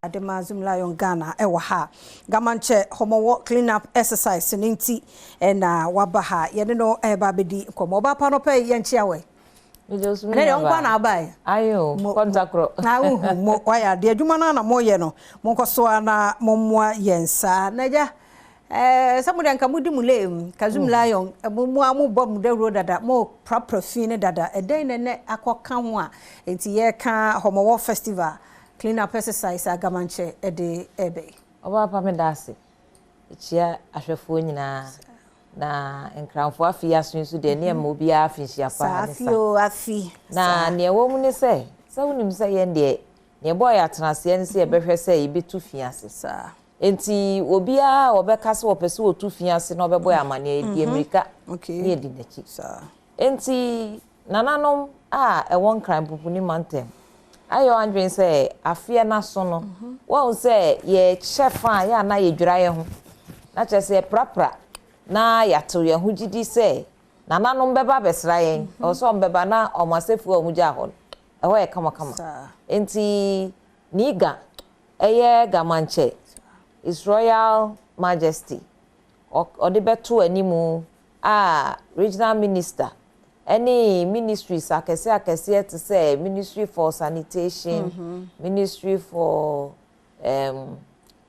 Ademazum Lion Ghana ewa gamanche Homowa clean up exercise ninti na wabaha yede no eba bedi komo ba pa no pe yenchiawe ne de nkwa na abai ayo kontakro na mo waya de adwuma na moye no monkoso na mommoa yensa naja samude nka mudi mulem kazum Lion mo amobom de ro dada mo proper ne dada eden ne akoka ho a enti ye ka Homowa festival clean up exercise agamanche ede ebe oba pa me dase chia ahwefo nyina na enkranfo afi asunsu de ne ma obi afinhia pa ne sa afi na ne wo mu ne se wonim se ye de ne boy atenase ne se e behwe se e betu fiase sa enti obi a obeka se opese otu fiase na obeboy amane di amerika ne di nachi sa enti nananom a e won kran popuni mantem ayo andwen say afia na so no won say ye chef a ya na ye dwura ye ho na che say prapra na ya to ye ho gidi say nananom beba besra ye o so mbeba na o masefu o muja ho e ho ye kama enti niga eye gamanche His Royal Majesty o de beto animu regional minister any ministries akese to say ministry for sanitation ministry for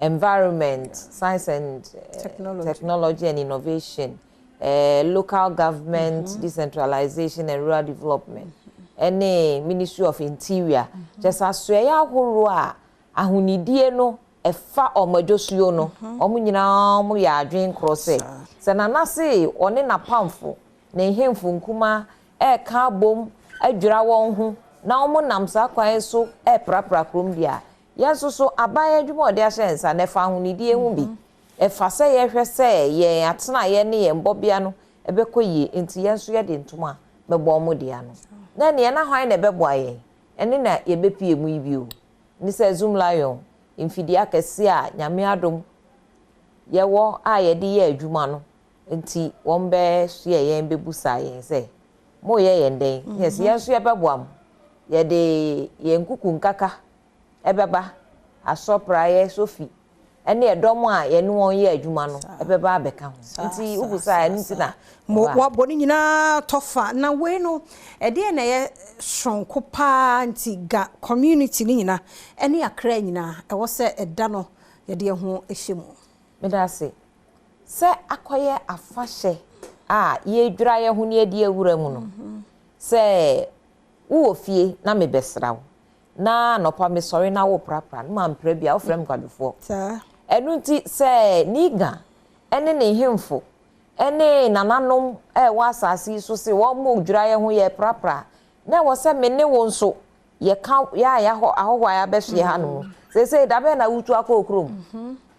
environment science and technology and innovation local government decentralization and rural development any ministry of interior just aswe ya horo a ahunidie no efa omajosuo no omu nyina omu ya adwen krose se nanase one na pamfo na hemfu nkuma ka bom adwura won ho na omo namsa kwan so prapra krom bia yeso so aban adwuma ode ahyensa na fa ho nidie hu bi fa se ye hwe se ye atena ye ne ye mbobia no ebekoyi enti yenso ye de ntoma bebo mo dia no na ne na hwan na bebo aye ene na ye bepie mu ibio ni se Zoom Lion infidi akese a nyame adom ye wo a ye de ye adwuma no enti wombe so ye bebusa yen se mo ye yenden yes yenso ye beboam ye de ye nkuku nkaka ebeba asopra ye sofi ene edom a ye no won ye adwuma no ebeba abeka ho enti ubusa ya nti na mo waboni nyina tofa na we no ede na ye shonko pa nti ga community ni nyina ene akra nyina e wo se eda no ye de ho ehyemu medase se akoye afahye a ye dwura ye ho ne adi awura mu no se wo ofie na me besrawo na no pa me sori na wo prapra na ma mpra bia wo frem kwadefo ta enu nti se niga ene ne hemfo ene nananom wa asasi so se wo mo dwura ye ho ye prapra na wo se me ne wo nso ye ka ya ahohwa ya behwe ha no se da be na wutu akokrom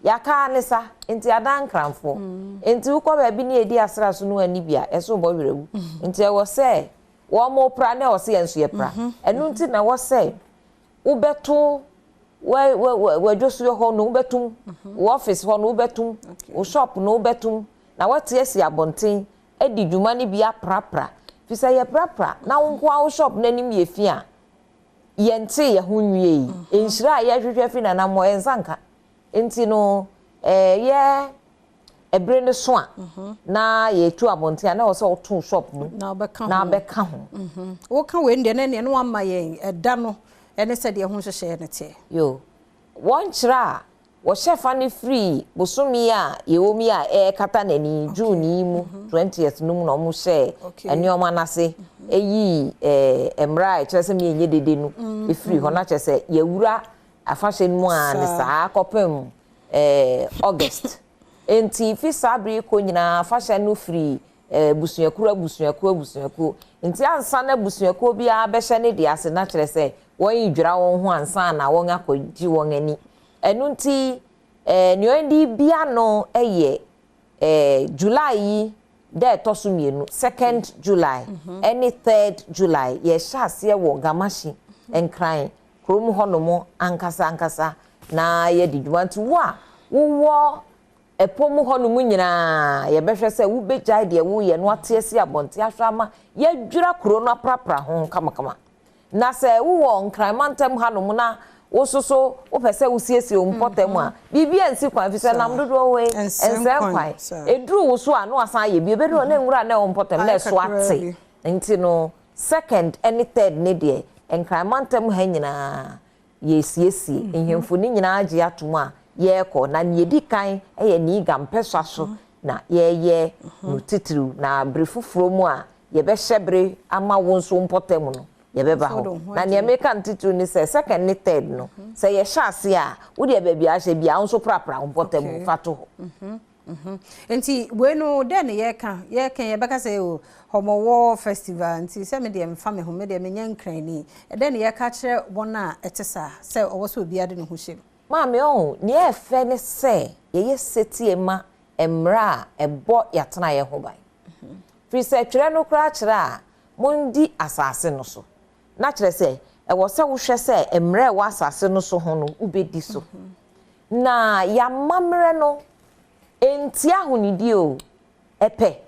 yaka nisa enti adan kramfo enti ukọ ba bi ne edi asra so no ani bia eso bo werewu enti e wo se wo mo pra na wo se yenso ye pra enu nti na wo se ubetu we josu yo ho no ubetum wo office ho no ubetum wo shop no ubetum na wate esi abonten edi dwuma ne bia prapra fi se ye prapra na wo nko wo shop na nim ye fi a yente ye ho nwie yi enhira ye hwehwe fi na na mo ensanka enti no ye ebre ne so a na ye tu abonte na wo so to shop mu na beka ho wo ka we ndie na ne no amma ye eda no ene se de ho hwehwe ne te yo won kira wo shefa ne free bosumi a ye womi a kata na ni June mu 20th num no mo she eni o manase eyi emra kire me enye dede nu e free ho na kire se ye wura afahye mu a ne saa kopem August enti fi sabri ko nyina afahye no free busuaku enti ansa na busuaku bia behye ne de ase na kire se won yidwura won ho ansa na won akodi won ani enu nti nyoendi bia no July de tosumienu 2nd July any 3rd July ye hyase wo gamashi enkran krom honomo ankasa na ye didwa nti wo epom honomu nyina ye behwe se wo begya de wo ye no atesi abonte ahwama ye dwura kro no aprapra ho kama na se wo nkran mantem hanom na wo so wo pese wo siesie wo mpɔtam a bibia nsi kwan fi se nam dodo we ense kwan eduru wo so a no asan ye bi ebedu na nwura na wo mpɔtam na so ate nti no second any third ne de enkramantam ha nyina ye siesie enhemfo ni nyina age atom a ye kɔ na ne di kan ye ni ga mpɛswa so na ye no titru na brefufuro mu a ye be hyebre ama wo nso mpɔtam no ye be ba ho na ne America ntitru ni se second ni third no se ye hyase a wo de ba bia hye bia nso prapra mpɔtam fato ho enti we no den ye kan ye beka say o Homowa festival nti se me de mfa me ho me de me nyankran ni den ye ka kire wona etesa se owo so bia de ne ho hyem ma me on ne e fe ne se ye seti ema emra ebo yatena ye ho ban fi se twere no kra kire a mondi asase no so na kire se e wo se wo hwe se emra e wo asase no so ho no ubedi so na ya mamre no enti ahunidi o epe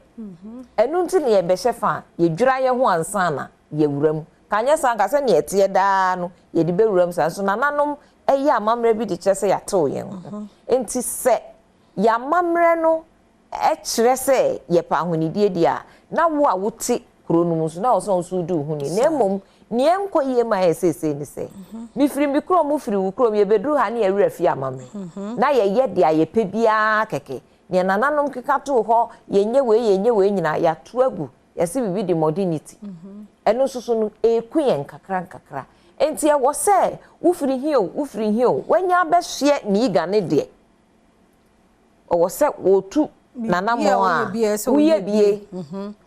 enu nti ne ye be hyefa ye dwura ye ho ansa na ye wuram kanye san ka se ne etie daa no ye di be wuram san so nananom eye amamre bi di kyese ya to ye ho enti se ya mamre no e kire se ye pa ahunidi di a na wo a wuti kronum so na wo so du huni na emom ne enko ye ma esese ni se mi firi mi kro mu firi wu kro ye bedru ha ne ye wura fi amamre na ye de a ye pe bia keke ne nananom keka to ho yenye we nyina ya to agu yesi bibi di modernity eno susu no eku yen kakra enti e wo se wo firi hio wanya be hye ni ga ne de o wo se wo tu nanamo a wo ye bie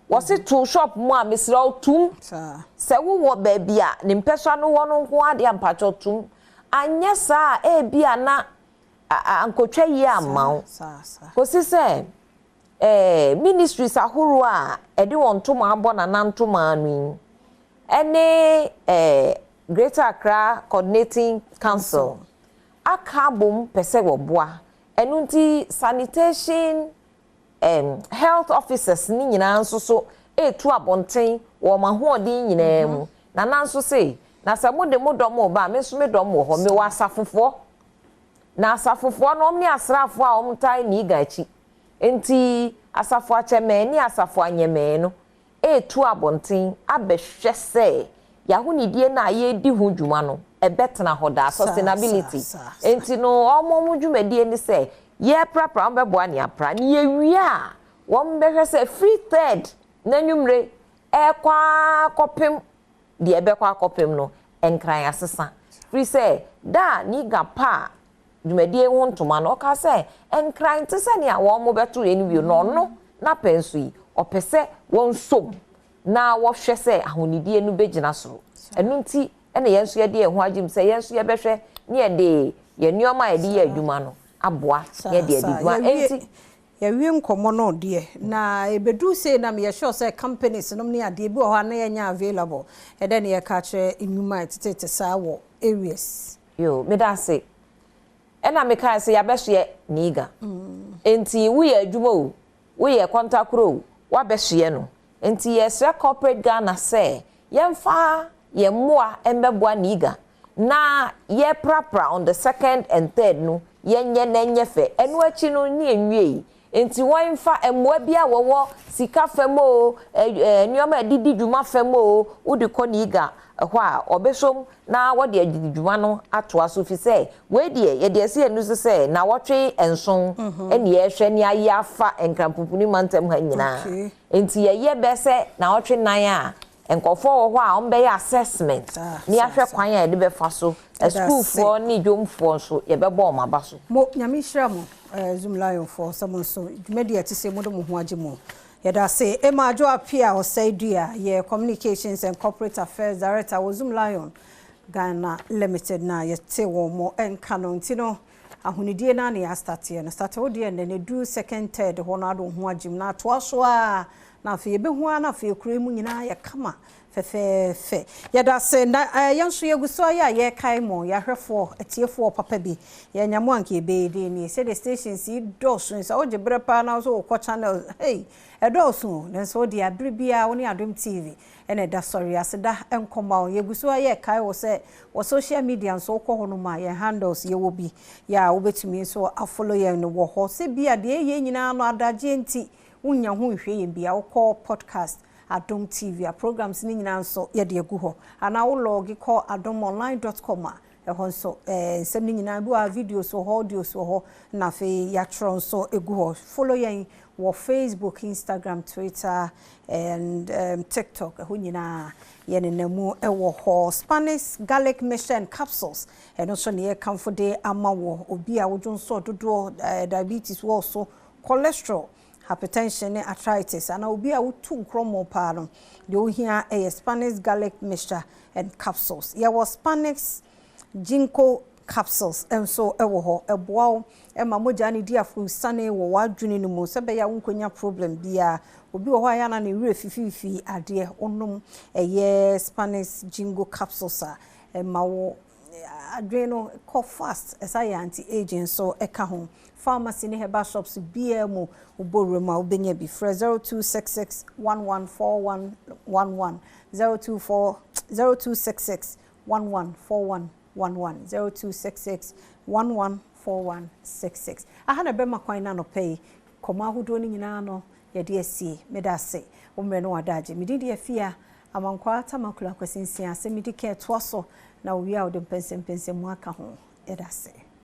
wo se to shop mu a mesra tum se wo ba bia ne mpeswa no wo no nko ade ampacho tum anya sa e bia na ankotwa yi amaw kosi se ministries ahuru a ede won to ma abo na nanto ma anu ene Greater Accra Coordinating Council akabom pese wo boa enu nti sanitation health officers ni nyina nso so etu abonten wo ma ho odin nyina mu na nanso se na se mo de mo dom ba me so me dom wo ho me wa asafofo na asafofo no omni asrafo a omtai ni gachi enti asafo acheme ni asafo anyeme no etu abonten abehwe se yahunidie na ye di hu dwuma no ebetena hoda sustainability enti no omom dwumadie ni se ye prapra mbebo ani apra ni ye wi a wo mbehwe se free third nanwumre ekwa kopem de ebekwa kopem no enkran asesa free se da ni gapa dwumadie ho ntoma no ka se enkran te se ne a wo mo beto eni wi no na pensu yi opese won som na wo hwe se ahonidie no begina soro enu nti ene yenso ye de ho agim se yenso ye behwe ne ye de ye nioma ye de ye adwuma no aboa ye de adwuma enti ye wi nkomo no de na ebedu se na me sure se companies no ne ade bi o ha na ye nya available e de ne ye ka kire enwuma tete sa wo areas yo me da se ena me ka se ya behwe niga enti wo ye adwuma o wo ye kontakro wa behwe no enti yes corporate Ghana say yemfa yemmoa embeboa niga na ye prapra on the second and third no yenye na nyefe enu achi no ni enwie enti wonfa emmoa bia wowo sika femo nioma adidi dwuma femo udi ko niga ho a obesom na wode adidi dwuma no atoa so fi say we de ye de se enu se na wotwe enson ene ye hwe ni ayafa enkrampupuni mantem ha nyina enti ye bese na wotwe nan a enkofo wo ho a ombe assessment ni ahwe kwan a de be fa so school for ni dwomfo so ye be bo maba so mo nyame hira mo zoom lion for someone so media ti se mo do mo ho age mo yada say emajo apia o say dua ye communications and corporate affairs director wo zoom lion Ghana limited na ye te wo mo enka no ntino ahunidie na ne start ye na start wo de ne do second third ho na do ho agim na to so a na fe be ho na fe kure mu nyina ye kama fe yada se na yanso yeguso ya ye kai mo ya hwefo etiefo papa bi ya nyamo anke be de ni say the stations yi dosun so oje brepa na so ko channel hey edosun den so de abre bia woni Adom TV ene da sorry aseda enkoma yeguso ya kai wo se wo social media so ko hono ma ye handles ye wo bi ya wo betumi so afollow ye no wo ho se bia de ye nyina no adaje enti unya ho hwe ye bia wo call podcast Adom TV a programs ni nyina nso ye de egu ho ana wo log call adomonline.com ho nso nsem ni nyina bi wa videos so audio so ho na fe ya tron so egu ho follow ye wo Facebook, Instagram, Twitter and TikTok ho nyina ye nenamu ewo ho Spanish garlic mission capsules and also ne comfort day ama wo obi a wo jonso dodo diabetes wo so cholesterol hypertension and arthritis and obi a wutu nkromo pa no de ohia Spanish garlic mixture and capsules ya was Spanish ginkgo capsules and so ewo ho eboa e ma moja ne dia fu sane wo wadwene no mu sebe ya wonkonya problem bia obi wo ya na ne wure fififi ade onum Spanish ginkgo capsules a ma wo adreno call fast as I anti-aging so eka ho pharmacy ne herbal shops BMO uboroma ubenya bi 0266 114111 0266 114111 0266 114166 ahana bema kwan na no pay koma hudo ni nyina no ye de asie medase umre no wadaje mididi afia amankwa tamakula kwasinsia se midike toaso na wi a Adom pensem mu aka ho edase